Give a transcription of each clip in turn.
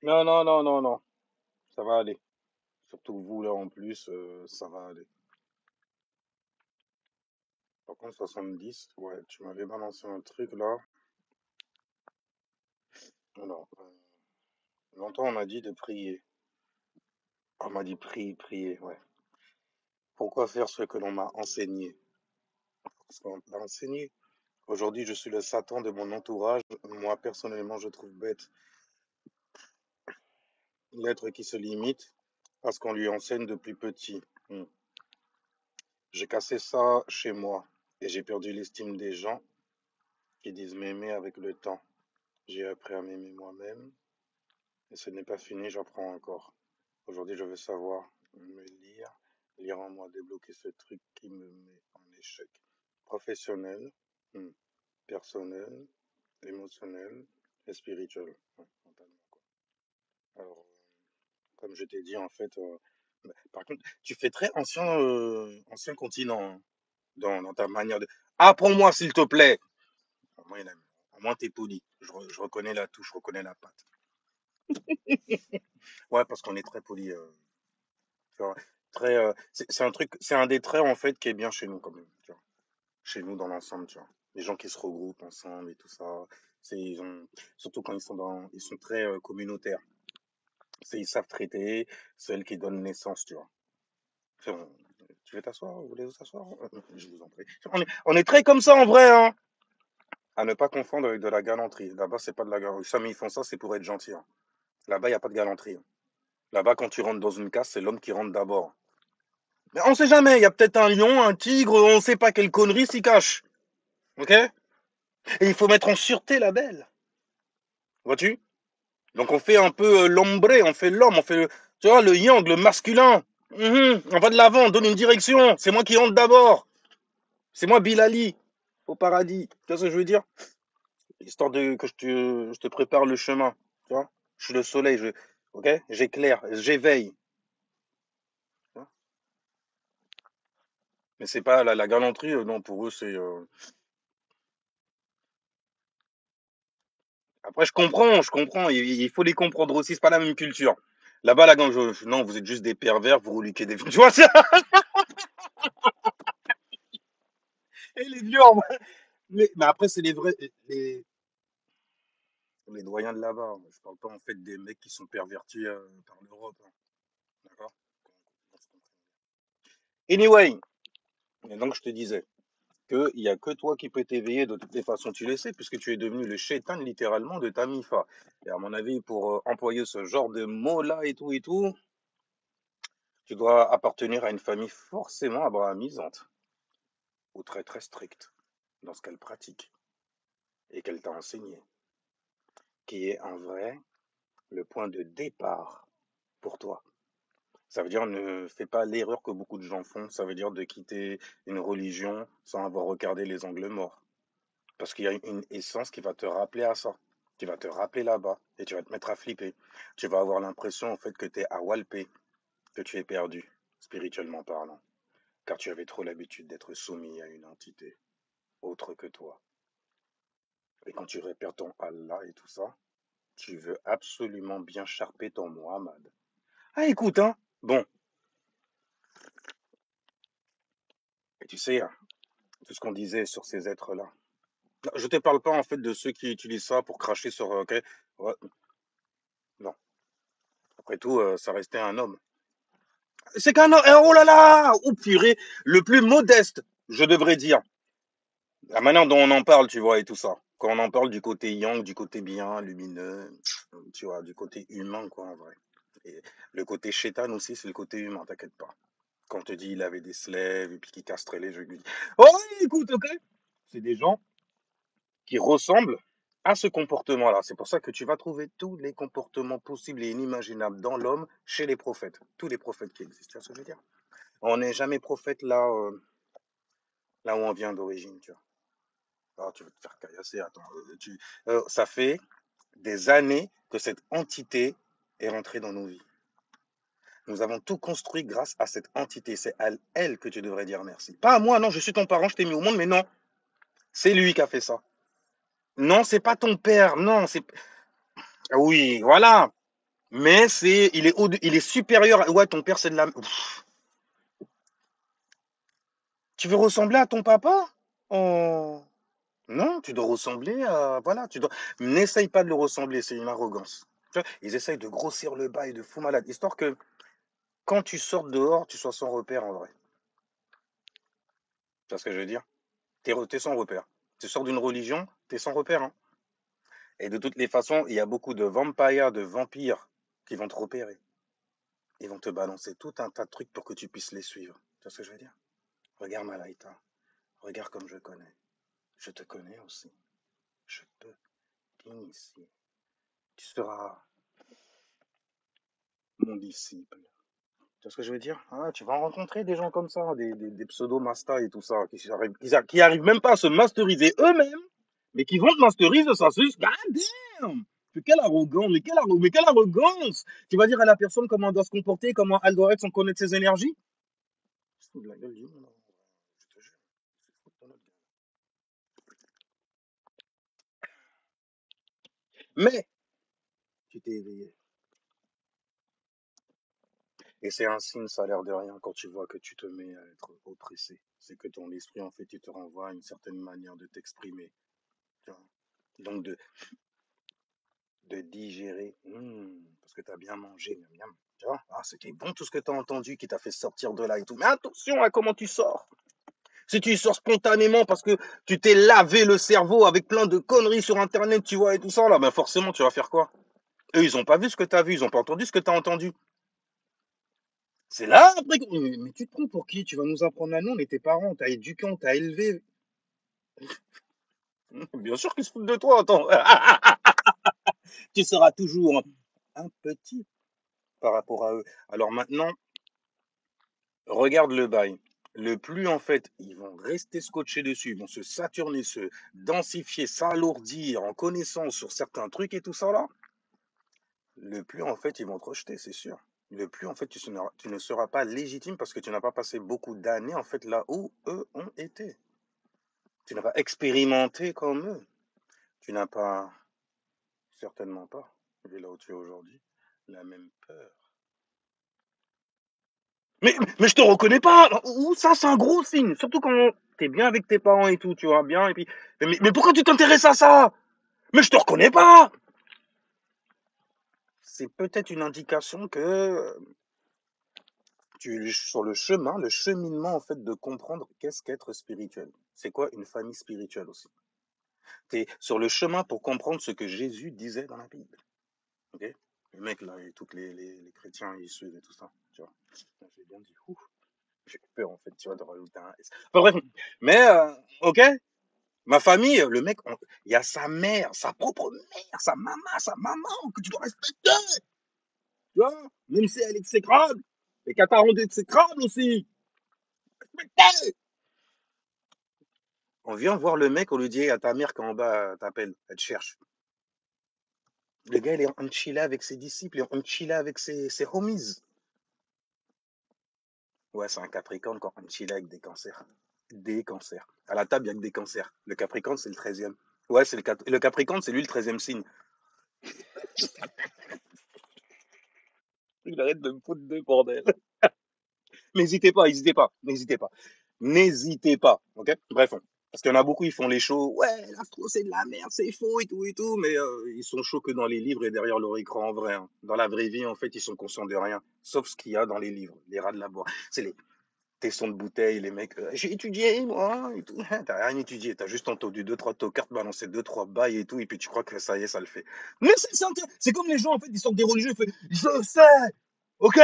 Non, non, non, non, non. Ça va aller. Surtout vous, là, en plus, ça va aller. Par contre, 70, ouais, tu m'avais balancé un truc, là. Alors, longtemps, on m'a dit de prier. On m'a dit prier, prier, ouais. Pourquoi faire ce que l'on m'a enseigné? Parce qu'on m'a enseigné. Aujourd'hui, je suis le Satan de mon entourage. Moi, personnellement, je trouve bête l'être qui se limite à ce qu'on lui enseigne depuis petit. Hmm. J'ai cassé ça chez moi et j'ai perdu l'estime des gens qui disent m'aimer avec le temps. J'ai appris à m'aimer moi-même et ce n'est pas fini, j'apprends encore. Aujourd'hui, je veux savoir me lire, lire en moi, débloquer ce truc qui me met en échec. Professionnel, hmm, personnel, émotionnel et spirituel. Ouais, mentalement, quoi. Alors, comme je t'ai dit, en fait, bah, par contre, tu fais très ancien continent hein, dans ta manière de. Apprends-moi, s'il te plaît. Au moins, t'es poli. Je reconnais la touche, je reconnais la patte. Ouais, parce qu'on est très poli. Tu vois, très, c'est un truc, c'est un des traits en fait qui est bien chez nous quand même. Tu vois. Chez nous dans l'ensemble, tu vois. Les gens qui se regroupent ensemble et tout ça, ils ont, surtout quand ils sont très communautaires. Ils savent traiter celles qui donnent naissance, tu vois. Enfin, tu veux t'asseoir? Vous voulez vous asseoir? Je vous en prie. On est très comme ça en vrai, hein. À ne pas confondre avec de la galanterie. Là-bas, c'est pas de la galanterie. Ça, mais ils font ça, c'est pour être gentil, hein. Là-bas, il n'y a pas de galanterie, hein. Là-bas, quand tu rentres dans une case, c'est l'homme qui rentre d'abord. Mais on sait jamais, il y a peut-être un lion, un tigre, on sait pas quelle connerie s'y cache. Ok? Et il faut mettre en sûreté la belle. Vois-tu? Donc on fait un peu l'ombre, on fait l'homme, on fait, tu vois, le yang, le masculin. On va de l'avant, on donne une direction. C'est moi qui rentre d'abord. C'est moi Bilali au paradis. Tu vois ce que je veux dire? Histoire de que je te prépare le chemin. Tu vois? Je suis le soleil, ok? J'éclaire, j'éveille. Tu vois. Mais c'est pas la galanterie, non, pour eux, c'est. Après, je comprends. Il faut les comprendre aussi. C'est pas la même culture. Là-bas, non, vous êtes juste des pervers, vous reliquez des. Tu vois ça? Et les vieux, mais après, c'est les doyens de là-bas. Je parle pas en fait des mecs qui sont pervertis par l'Europe, hein. D'accord? Anyway, et donc je te disais qu'il n'y a que toi qui peux t'éveiller de toutes les façons. Tu le sais, puisque tu es devenu le shaitan littéralement de ta mifa. Et à mon avis, pour employer ce genre de mots-là et tout, tu dois appartenir à une famille forcément abrahamisante ou très très stricte dans ce qu'elle pratique et qu'elle t'a enseigné, qui est en vrai le point de départ pour toi. Ça veut dire ne fais pas l'erreur que beaucoup de gens font, ça veut dire de quitter une religion sans avoir regardé les angles morts. Parce qu'il y a une essence qui va te rappeler à ça, qui va te rappeler là-bas, et tu vas te mettre à flipper. Tu vas avoir l'impression en fait que tu es à Walpé, que tu es perdu, spirituellement parlant, car tu avais trop l'habitude d'être soumis à une entité autre que toi. Et quand tu répères ton Allah et tout ça, tu veux absolument bien charper ton Muhammad. Ah écoute, hein, bon, et tu sais, hein, tout ce qu'on disait sur ces êtres-là. Je te parle pas en fait de ceux qui utilisent ça pour cracher sur. Ok, ouais, non. Après tout, ça restait un homme. C'est qu'un homme. Oh là là, oh purée, le plus modeste, je devrais dire. La manière dont on en parle, tu vois, et tout ça. Quand on en parle du côté yang, du côté bien, lumineux, tu vois, du côté humain, quoi, en vrai. Et le côté chétan aussi, c'est le côté humain, t'inquiète pas. Quand on te dit il avait des slèves et puis qu'il castrait les jeux. Oh, écoute, ok. C'est des gens qui ressemblent à ce comportement-là. C'est pour ça que tu vas trouver tous les comportements possibles et inimaginables dans l'homme chez les prophètes. Tous les prophètes qui existent. Tu vois ce que je veux dire? On n'est jamais prophète là où on vient d'origine, tu vois. Alors, tu veux te faire caillasser, attends. Ça fait des années que cette entité est rentrée dans nos vies. Nous avons tout construit grâce à cette entité. C'est à elle que tu devrais dire merci. Pas à moi, non, je suis ton parent, je t'ai mis au monde, mais non. C'est lui qui a fait ça. Non, c'est pas ton père, non, c'est. Oui, voilà. Mais il est supérieur. Ouais, ton père, c'est de la. Tu veux ressembler à ton papa? Oh. Non, tu dois ressembler à. Voilà, tu dois. N'essaye pas de le ressembler, c'est une arrogance. Tu vois, ils essayent de grossir le bas et de fou malade, histoire que quand tu sortes dehors, tu sois sans repère en vrai. Tu vois ce que je veux dire? T'es sans repère. Tu sors d'une religion, t'es sans repère, hein. Et de toutes les façons, il y a beaucoup de vampires, de vampires qui vont te repérer. Ils vont te balancer tout un tas de trucs pour que tu puisses les suivre. Tu vois ce que je veux dire? Regarde Malaïta. Regarde comme je connais. Je te connais aussi. Je peux t'initier. Tu seras mon disciple. Tu vois ce que je veux dire? Ah, tu vas rencontrer des gens comme ça, des pseudo-masters et tout ça, qui arrivent même pas à se masteriser eux-mêmes, mais qui vont te masteriser, ça c'est juste, God damn! Mais quelle arrogance, mais quelle arrogance! Tu vas dire à la personne comment elle doit se comporter, comment elle doit être sans connaître ses énergies? Je fous de la gueule du monde, hein. Je te jure. C'est fou de ton autre gueule. Mais, tu t'es éveillé. Et c'est un signe, ça a l'air de rien, quand tu vois que tu te mets à être oppressé. C'est que ton esprit, en fait, il te renvoie à une certaine manière de t'exprimer. Tu vois. Donc, de digérer, parce que tu as bien mangé, miam, miam. Tu vois, ah, c'était bon tout ce que tu as entendu qui t'a fait sortir de là et tout. Mais attention à comment tu sors. Si tu sors spontanément parce que tu t'es lavé le cerveau avec plein de conneries sur Internet, tu vois, et tout ça, là, ben forcément, tu vas faire quoi? Eux, ils ont pas vu ce que tu as vu, ils ont pas entendu ce que tu as entendu. C'est là, après, mais tu te prends pour qui? Tu vas nous apprendre à nous, on est tes parents, on t'a éduqué, on t'a élevé. Bien sûr qu'ils se foutent de toi, attends. Tu seras toujours un petit par rapport à eux. Alors maintenant, regarde le bail. Le plus, en fait, ils vont rester scotchés dessus, ils vont se saturner, se densifier, s'alourdir en connaissance sur certains trucs et tout ça là. Le plus, en fait, ils vont te rejeter, c'est sûr. Le plus, en fait, tu ne seras pas légitime parce que tu n'as pas passé beaucoup d'années, en fait, là où eux ont été. Tu n'as pas expérimenté comme eux. Tu n'as pas, certainement pas, vu là où tu es aujourd'hui, la même peur. Mais je te reconnais pas. Ou ça, c'est un gros signe. Surtout quand t'es bien avec tes parents et tout, tu vois bien. Et puis, mais pourquoi tu t'intéresses à ça? Mais je te reconnais pas. C'est peut-être une indication que tu es sur le chemin, le cheminement en fait de comprendre qu'est-ce qu'être spirituel. C'est quoi une famille spirituelle aussi. Tu es sur le chemin pour comprendre ce que Jésus disait dans la Bible. Ok? Les mecs là, et tous les chrétiens, ils suivent et tout ça. Tu vois. J'ai bien dit, ouf, j'ai peur en fait, tu vois, de rajouter un S. Enfin bref, mais ok, ma famille, le mec, il y a sa mère, sa propre mère, sa maman, que tu dois respecter. Tu vois, même si elle est exécrable, et qu'elle t'a rendu exécrable aussi. Respectez. On vient voir le mec, on lui dit à ta mère qu'en bas t'appelle, elle te cherche. Le gars, il est en chilla avec ses disciples, il est en chilla avec ses homies. Ouais, c'est un Capricorne quand on chilla avec des cancers. Des cancers. À la table, il n'y a que des cancers. Le Capricorne, c'est le 13e. Ouais, c'est le Capricorne, c'est lui le 13e signe. Il arrête de me foutre de bordel. N'hésitez pas, n'hésitez pas, n'hésitez pas. N'hésitez pas, ok? Bref, parce qu'il y en a beaucoup, ils font les shows. Ouais, l'astro, c'est de la merde, c'est faux et tout, mais ils sont chauds que dans les livres et derrière leur écran en vrai, hein. Dans la vraie vie, en fait, ils sont conscients de rien, sauf ce qu'il y a dans les livres, les rats de la boîte. C'est les tessons de bouteille, les mecs. J'ai étudié, moi, et tout. T'as rien étudié, t'as juste entendu deux, trois tocards balancer deux, trois bails et tout, et puis tu crois que ça y est, ça le fait. Mais c'est comme les gens, en fait, ils sortent des religieux, ils font, je sais, ok?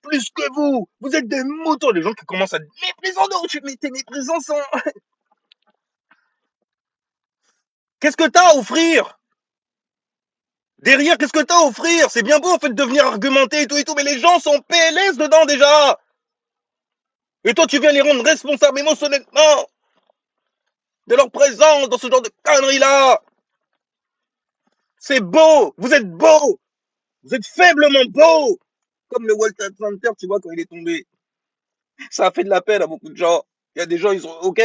Plus que vous êtes des moutons. Les gens qui commencent à te mépriser, non, mais t'es méprisant sans. Qu'est-ce que t'as à offrir? Derrière, qu'est-ce que t'as à offrir? C'est bien beau, en fait, de venir argumenter et tout, mais les gens sont PLS dedans déjà. Et toi, tu viens les rendre responsables émotionnellement de leur présence dans ce genre de conneries-là. C'est beau, vous êtes beau, vous êtes faiblement beau. Comme le Walter Center, tu vois, quand il est tombé. Ça a fait de la peine à beaucoup de gens. Il y a des gens, ils sont OK.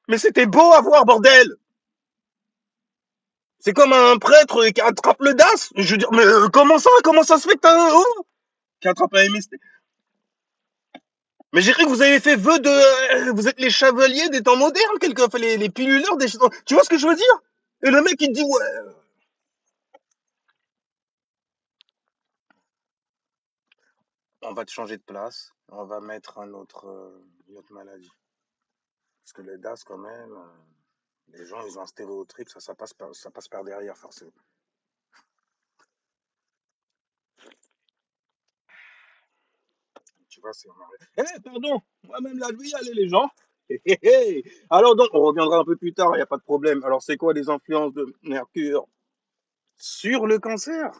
Mais c'était beau à voir, bordel. C'est comme un prêtre qui attrape le DAS. Je veux dire, mais comment ça se fait que t'as qui attrape la MST? Mais j'ai cru que vous avez fait vœu de, vous êtes les chevaliers des temps modernes, enfin les piluleurs des, tu vois ce que je veux dire? Et le mec il te dit ouais, on va te changer de place, on va mettre une autre maladie. Parce que le DAS quand même, les gens ils ont un stéréotype, ça passe par derrière forcément. Tu vois, c'est pardon, moi-même la vie, allez les gens. Alors donc, on reviendra un peu plus tard, il n'y a pas de problème. Alors c'est quoi les influences de Mercure sur le cancer?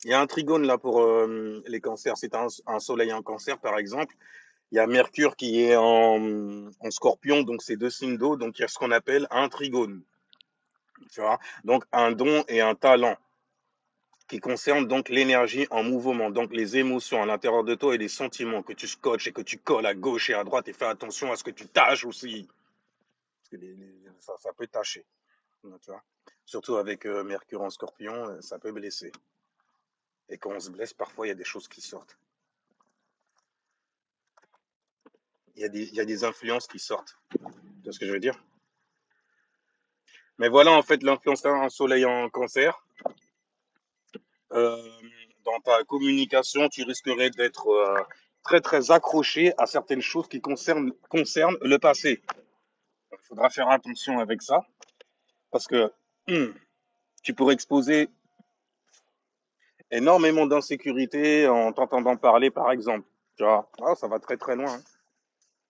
Il y a un trigone là pour les cancers. C'est un soleil en cancer par exemple. Il y a Mercure qui est en scorpion, donc c'est deux signes d'eau, donc il y a ce qu'on appelle un trigone. Tu vois? Donc un don et un talent qui concerne donc l'énergie en mouvement, donc les émotions à l'intérieur de toi et les sentiments que tu scotches et que tu colles à gauche et à droite et fais attention à ce que tu tâches aussi. Parce que ça peut tâcher, tu vois. Surtout avec Mercure en scorpion, ça peut blesser. Et quand on se blesse, parfois il y a des choses qui sortent. Il y a des influences qui sortent. Tu vois ce que je veux dire? Mais voilà en fait l'influence d'un soleil en cancer. Euh, dans ta communication, tu risquerais d'être très très accroché à certaines choses qui concernent le passé. Il faudra faire attention avec ça parce que tu pourrais exposer énormément d'insécurité en t'entendant parler, par exemple. Tu vois, ça va très très loin,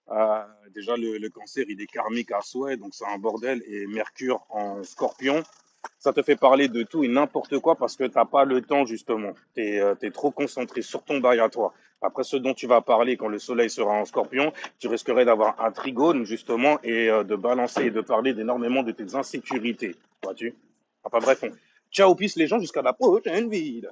hein. Déjà, le cancer, il est karmique à souhait, donc c'est un bordel. Et Mercure en scorpion, ça te fait parler de tout et n'importe quoi parce que t'as pas le temps, justement. T'es trop concentré sur ton bail à toi. Après, ce dont tu vas parler quand le soleil sera en scorpion, tu risquerais d'avoir un trigone, justement, et de balancer et de parler d'énormément de tes insécurités. Vois-tu? Enfin bref, ciao, peace les gens, jusqu'à la prochaine ville.